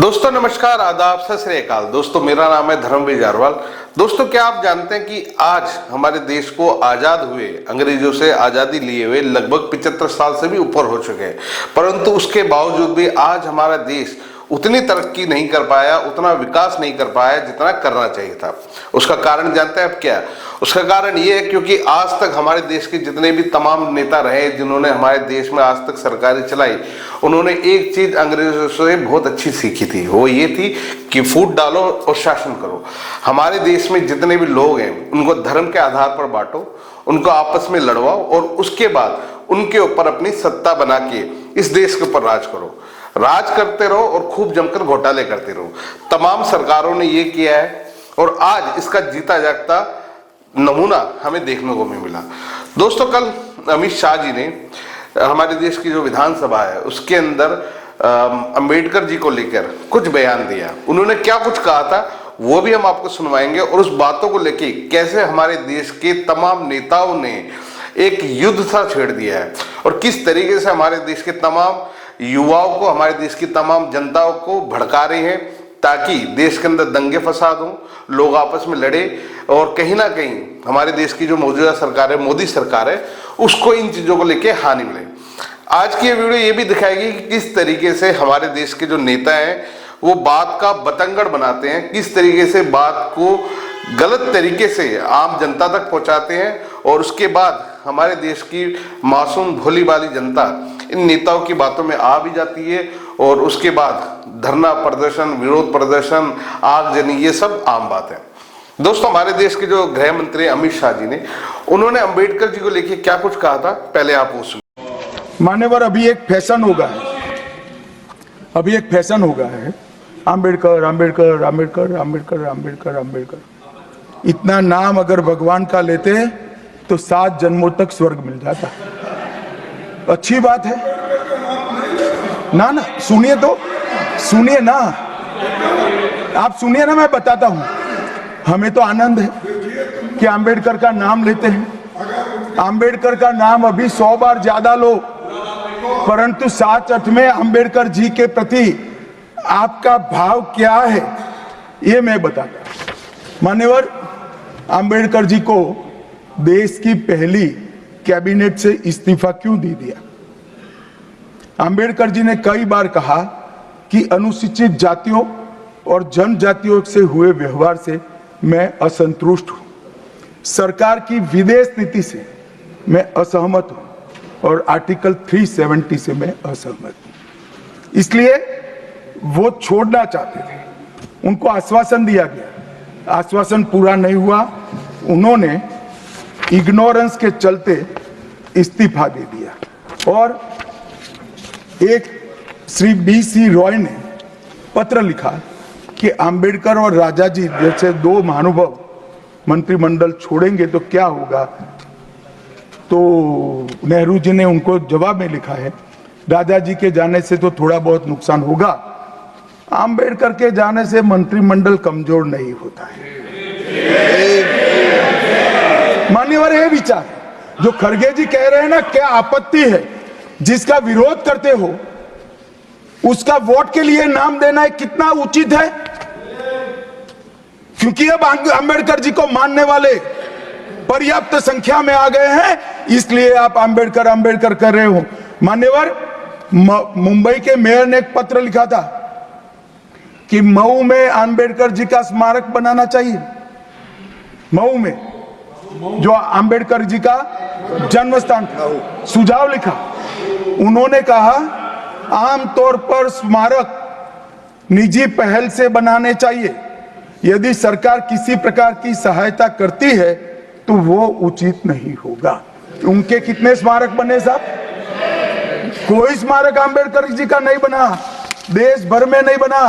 दोस्तों नमस्कार, आदाब, सत श्री अकाल। दोस्तों मेरा नाम है धर्मवीर जारवाल। दोस्तों क्या आप जानते हैं कि आज हमारे देश को आजाद हुए, अंग्रेजों से आजादी लिए हुए लगभग 75 साल से भी ऊपर हो चुके हैं, परंतु उसके बावजूद भी आज हमारा देश उतनी तरक्की नहीं कर पाया, उतना विकास नहीं कर पाया जितना करना चाहिए था। उसका कारण जानते हैं आप क्या? उसका कारण ये है क्योंकि आज तक हमारे देश के जितने भी तमाम नेता रहे जिन्होंने हमारे देश में आज तक सरकारें चलाई, उन्होंने एक चीज अंग्रेजों से बहुत अच्छी सीखी थी। वो ये थी कि फूट डालो और शासन करो। हमारे देश में जितने भी लोग हैं उनको धर्म के आधार पर बांटो, उनको आपस में लड़वाओ और उसके बाद उनके ऊपर अपनी सत्ता बना के इस देश के ऊपर राज करो। राज करते रहो और खूब जमकर घोटाले करते रहो। तमाम सरकारों ने ये किया है और आज इसका जीता जागता नमूना हमें देखने को मिला। दोस्तों कल अमित शाह जी ने हमारे देश की जो विधानसभा है उसके अंदर अंबेडकर जी को लेकर कुछ बयान दिया। उन्होंने क्या कुछ कहा था वो भी हम आपको सुनवाएंगे और उस बातों को लेके कैसे हमारे देश के तमाम नेताओं ने एक युद्ध सा छेड़ दिया है और किस तरीके से हमारे देश के तमाम युवाओं को, हमारे देश की तमाम जनताओं को भड़का रहे हैं ताकि देश के अंदर दंगे फसाद हों, लोग आपस में लड़े और कहीं ना कहीं हमारे देश की जो मौजूदा सरकार है, मोदी सरकार है, उसको इन चीजों को लेके हानि मिले। आज की ये वीडियो ये भी दिखाएगी कि किस तरीके से हमारे देश के जो नेता हैं वो बात का बतंगड़ बनाते हैं, किस तरीके से बात को गलत तरीके से आम जनता तक पहुंचाते हैं और उसके बाद हमारे देश की मासूम भोली भाली जनता इन नेताओं की बातों में आ भी जाती है और उसके बाद धरना प्रदर्शन, विरोध प्रदर्शन, आगजनी, ये सब आम बात है। दोस्तों हमारे देश के जो गृह मंत्री अमित शाह जी ने, उन्होंने अंबेडकर जी को लेके क्या कुछ कहा था, पहले आप वो सुनिए। मान्यवर, अभी एक फैशन हो गया है, अंबेडकर अंबेडकर अंबेडकर अंबेडकर अंबेडकर अंबेडकर। इतना नाम अगर भगवान का लेते तो 7 जन्मों तक स्वर्ग मिल जाता। अच्छी बात है ना? सुनिए तो, सुनिए ना, आप सुनिए ना, मैं बताता हूं। हमें तो आनंद है कि अंबेडकर का नाम लेते हैं। अंबेडकर का नाम अभी 100 बार ज्यादा लो, परंतु साच अर्थ में अंबेडकर जी के प्रति आपका भाव क्या है ये मैं बताता हूं। मान्यवर, अंबेडकर जी को देश की पहली कैबिनेट से इस्तीफा क्यों दे दिया? अंबेडकर जी ने कई बार कहा कि अनुसूचित जातियों और जनजातियों से हुए व्यवहार से मैं असंतुष्ट हूं, सरकार की विदेश नीति से मैं असहमत हूं और आर्टिकल 370 से मैं असहमत हूं। इसलिए वो छोड़ना चाहते थे। उनको आश्वासन दिया गया, आश्वासन पूरा नहीं हुआ। उन्होंने इग्नोरेंस के चलते इस्तीफा दे दिया और एक श्री BC रॉय ने पत्र लिखा कि अंबेडकर और राजा जी जैसे 2 महानुभाव मंत्रिमंडल छोड़ेंगे तो क्या होगा। तो नेहरू जी ने उनको जवाब में लिखा है, राजा जी के जाने से तो थोड़ा बहुत नुकसान होगा, अंबेडकर के जाने से मंत्रिमंडल कमजोर नहीं होता है। मान्यवर, ये विचार जो खड़गे जी कह रहे हैं ना, क्या आपत्ति है? जिसका विरोध करते हो उसका वोट के लिए नाम देना कितना उचित है? क्योंकि अब अंबेडकर जी को मानने वाले पर्याप्त संख्या में आ गए हैं, इसलिए आप अंबेडकर अंबेडकर कर रहे हो। मान्यवर, मुंबई के मेयर ने एक पत्र लिखा था कि मऊ में अंबेडकर जी का स्मारक बनाना चाहिए। मऊ में जो अंबेडकर जी का जन्म स्थान था, सुझाव लिखा। उन्होंने कहा आमतौर पर स्मारक निजी पहल से बनाने चाहिए। यदि सरकार किसी प्रकार की सहायता करती है तो वो उचित नहीं होगा। उनके कितने स्मारक बने साहब? कोई स्मारक अंबेडकर जी का नहीं बना, देश भर में नहीं बना।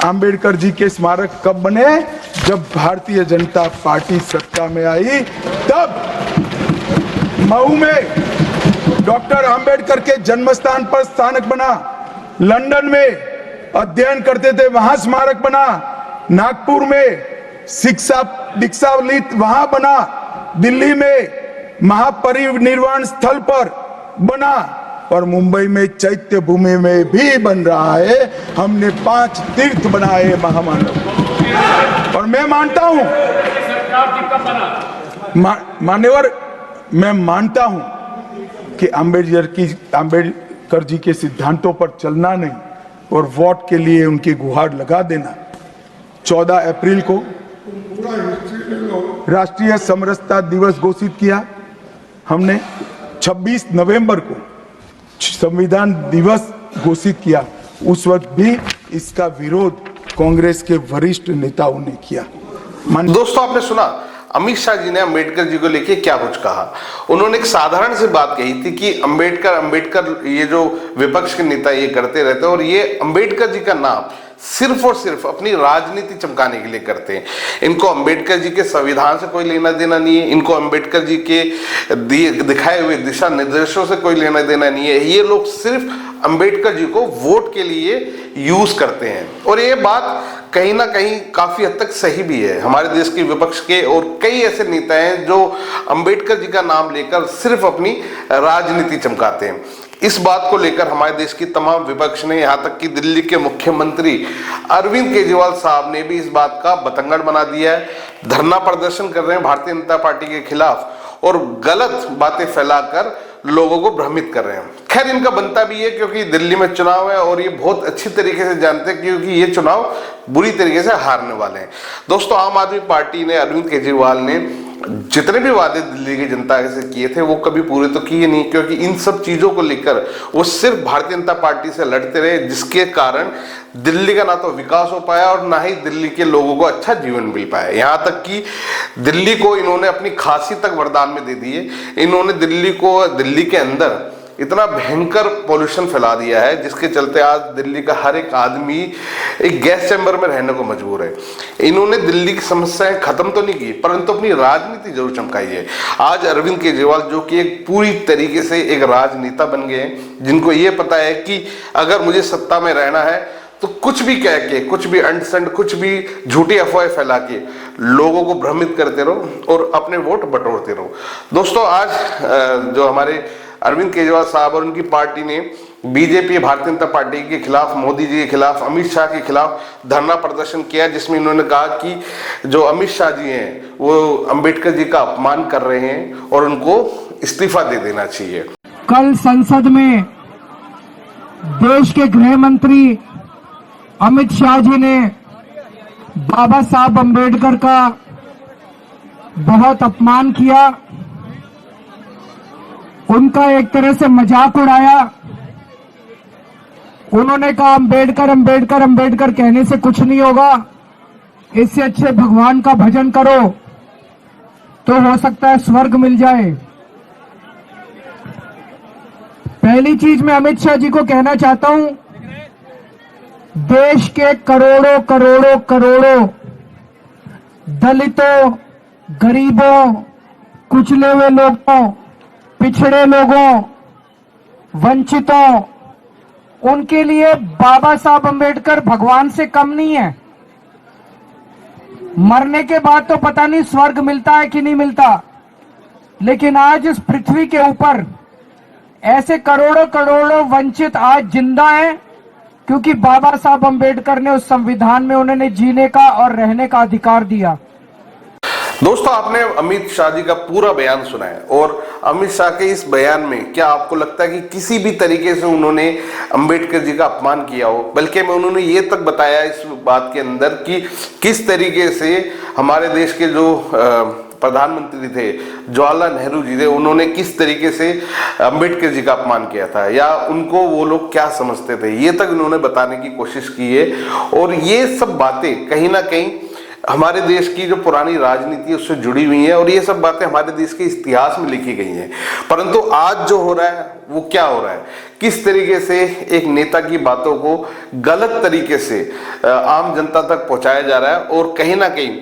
अंबेडकर जी के स्मारक कब बने? जब भारतीय जनता पार्टी सत्ता में आई, तब मऊ में डॉक्टर अंबेडकर के जन्म स्थान पर स्मारक बना। लंदन में अध्ययन करते थे, वहां स्मारक बना। नागपुर में शिक्षा दीक्षावलित वहां बना। दिल्ली में महापरिनिर्वाण स्थल पर बना। और मुंबई में चैत्य भूमि में भी बन रहा है। हमने 5 तीर्थ बनाए महामानव, और मैं मानता हूं मान्यवर, मैं मानता हूं कि अंबेडकर जी के सिद्धांतों पर चलना नहीं और वोट के लिए उनकी गुहार लगा देना। 14 अप्रैल को राष्ट्रीय समरसता दिवस घोषित किया हमने, 26 नवंबर को संविधान दिवस घोषित किया। उस वक्त भी इसका विरोध कांग्रेस के वरिष्ठ नेताओं ने किया। दोस्तों, आपने सुना अमित शाह जी ने अंबेडकर जी को लेके क्या कुछ कहा। उन्होंने एक साधारण सी बात कही थी कि अंबेडकर ये जो विपक्ष के नेता ये करते रहते हैं, और ये अंबेडकर जी का नाम सिर्फ और सिर्फ अपनी राजनीति चमकाने के लिए करते हैं। इनको अंबेडकर जी के संविधान से कोई लेना देना नहीं है, इनको अंबेडकर जी के दिखाए हुए दिशा निर्देशों से कोई लेना देना नहीं है। ये लोग सिर्फ अंबेडकर जी को वोट के लिए यूज करते हैं, और ये बात कहीं ना कहीं काफी हद तक सही भी है। हमारे देश के विपक्ष के और कई ऐसे नेता हैं जो अंबेडकर जी का नाम लेकर सिर्फ अपनी राजनीति चमकाते हैं। इस बात को लेकर हमारे देश की तमाम विपक्ष ने, यहाँ तक कि दिल्ली के मुख्यमंत्री अरविंद केजरीवाल साहब ने भी इस बात का बतंगड़ बना दिया है। धरना प्रदर्शन कर रहे हैं भारतीय जनता पार्टी के खिलाफ और गलत बातें फैलाकर लोगों को भ्रमित कर रहे हैं। खैर, इनका बनता भी है क्योंकि दिल्ली में चुनाव है और ये बहुत अच्छी तरीके से जानते हैं क्योंकि ये चुनाव बुरी तरीके से हारने वाले हैं। दोस्तों, आम आदमी पार्टी ने, अरविंद केजरीवाल ने जितने भी वादे दिल्ली की जनता से किए थे वो कभी पूरे तो किए नहीं, क्योंकि इन सब चीजों को लेकर वो सिर्फ भारतीय जनता पार्टी से लड़ते रहे, जिसके कारण दिल्ली का ना तो विकास हो पाया और ना ही दिल्ली के लोगों को अच्छा जीवन मिल पाया। यहाँ तक कि दिल्ली को इन्होंने अपनी खांसी तक वरदान में दे दी है। इन्होंने दिल्ली के अंदर इतना भयंकर पॉल्यूशन फैला दिया है जिसके चलते आज दिल्ली का हर एक आदमी एक गैस चैम्बर में रहने को मजबूर है। इन्होंने दिल्ली की समस्याएं खत्म तो नहीं की, परंतु अपनी राजनीति जरूर चमकाई है। आज अरविंद केजरीवाल जो कि एक पूरी तरीके से एक राजनेता बन गए हैं, जिनको ये पता है कि अगर मुझे सत्ता में रहना है तो कुछ भी कह के, कुछ भी अंडसंड, कुछ भी झूठी अफवाहें फैला के लोगों को भ्रमित करते रहो और अपने वोट बटोरते रहो। दोस्तों, आज जो हमारे अरविंद केजरीवाल साहब और उनकी पार्टी ने बीजेपी, भारतीय जनता पार्टी के खिलाफ, मोदी जी के खिलाफ, अमित शाह के खिलाफ धरना प्रदर्शन किया, जिसमें इन्होंने कहा कि जो अमित शाह जी हैं वो अंबेडकर जी का अपमान कर रहे हैं और उनको इस्तीफा दे देना चाहिए। कल संसद में देश के गृह मंत्री अमित शाह जी ने बाबा साहब अंबेडकर का बहुत अपमान किया, उनका एक तरह से मजाक उड़ाया। उन्होंने कहा अंबेडकर अंबेडकर अंबेडकर कहने से कुछ नहीं होगा, इससे अच्छे भगवान का भजन करो तो हो सकता है स्वर्ग मिल जाए। पहली चीज मैं अमित शाह जी को कहना चाहता हूं, देश के करोड़ों करोड़ों करोड़ों दलितों, गरीबों, कुचले हुए लोगों, पिछड़े लोगों, वंचितों, उनके लिए बाबा साहब अंबेडकर भगवान से कम नहीं है। मरने के बाद तो पता नहीं स्वर्ग मिलता है कि नहीं मिलता, लेकिन आज इस पृथ्वी के ऊपर ऐसे करोड़ों करोड़ों वंचित आज जिंदा हैं क्योंकि बाबा साहब अंबेडकर ने उस संविधान में उन्हें जीने का और रहने का अधिकार दिया। दोस्तों, आपने अमित शाह जी का पूरा बयान सुना है और अमित शाह के इस बयान में क्या आपको लगता है कि किसी भी तरीके से उन्होंने अंबेडकर जी का अपमान किया हो? बल्कि मैं उन्होंने ये तक बताया इस बात के अंदर कि किस तरीके से हमारे देश के जो प्रधानमंत्री थे जवाहरलाल नेहरू जी थे, उन्होंने किस तरीके से अंबेडकर जी का अपमान किया था या उनको वो लोग क्या समझते थे, ये तक उन्होंने बताने की कोशिश की है। और ये सब बातें कहीं ना कहीं हमारे देश की जो पुरानी राजनीति है उससे जुड़ी हुई है और ये सब बातें हमारे देश के इतिहास में लिखी गई हैं। परंतु आज जो हो रहा है वो क्या हो रहा है, किस तरीके से एक नेता की बातों को गलत तरीके से आम जनता तक पहुंचाया जा रहा है। और कहीं ना कहीं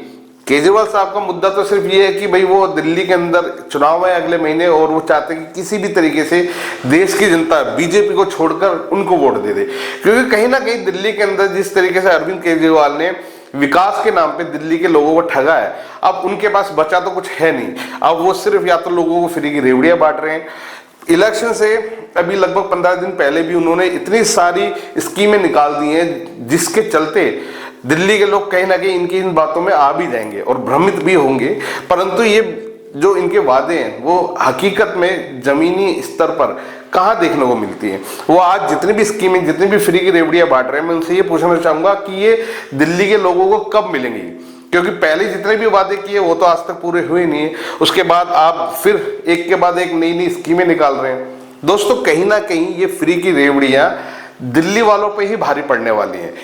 केजरीवाल साहब का मुद्दा तो सिर्फ ये है कि भाई वो दिल्ली के अंदर चुनाव है अगले महीने और वो चाहते हैं कि किसी भी तरीके से देश की जनता बीजेपी को छोड़कर उनको वोट दे दे, क्योंकि कहीं ना कहीं दिल्ली के अंदर जिस तरीके से अरविंद केजरीवाल ने विकास के नाम पे दिल्ली के लोगों को ठगा है, अब उनके पास बचा तो कुछ है नहीं। अब वो सिर्फ या तो लोगों को फ्री की रेवड़ियां बांट रहे हैं, इलेक्शन से अभी लगभग 15 दिन पहले भी उन्होंने इतनी सारी स्कीमें निकाल दी हैं जिसके चलते दिल्ली के लोग कहीं ना कहीं इनकी इन बातों में आ भी जाएंगे और भ्रमित भी होंगे, परंतु ये जो इनके वादे हैं वो हकीकत में जमीनी स्तर पर कहाँ देखने को मिलती है। वो आज जितनी भी स्कीमें, जितनी भी फ्री की रेवड़ियां बांट रहे हैं, मैं उनसे ये पूछना चाहूंगा कि ये दिल्ली के लोगों को कब मिलेंगी, क्योंकि पहले जितने भी वादे किए वो तो आज तक पूरे हुए नहीं है। उसके बाद आप फिर एक के बाद एक नई नई स्कीमें निकाल रहे हैं। दोस्तों कहीं ना कहीं ये फ्री की रेवड़ियां दिल्ली वालों पे ही भारी पड़ने वाली हैं।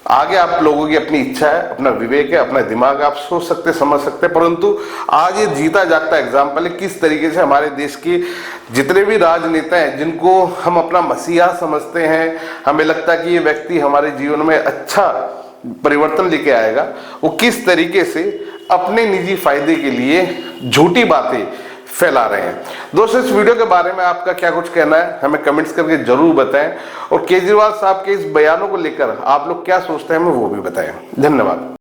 आगे आप लोगों की अपनी इच्छा है, अपना विवेक है, अपना दिमाग, आप सोच सकते समझ सकते, परंतु आज ये जीता जागता एग्जाम्पल है किस तरीके से हमारे देश के जितने भी राजनेता हैं जिनको हम अपना मसीहा समझते हैं, हमें लगता है कि ये व्यक्ति हमारे जीवन में अच्छा परिवर्तन लेके आएगा, वो किस तरीके से अपने निजी फायदे के लिए झूठी बातें फैला रहे हैं। दोस्तों इस वीडियो के बारे में आपका क्या कुछ कहना है हमें कमेंट्स करके जरूर बताएं, और केजरीवाल साहब के इस बयानों को लेकर आप लोग क्या सोचते हैं हमें वो भी बताएं। धन्यवाद।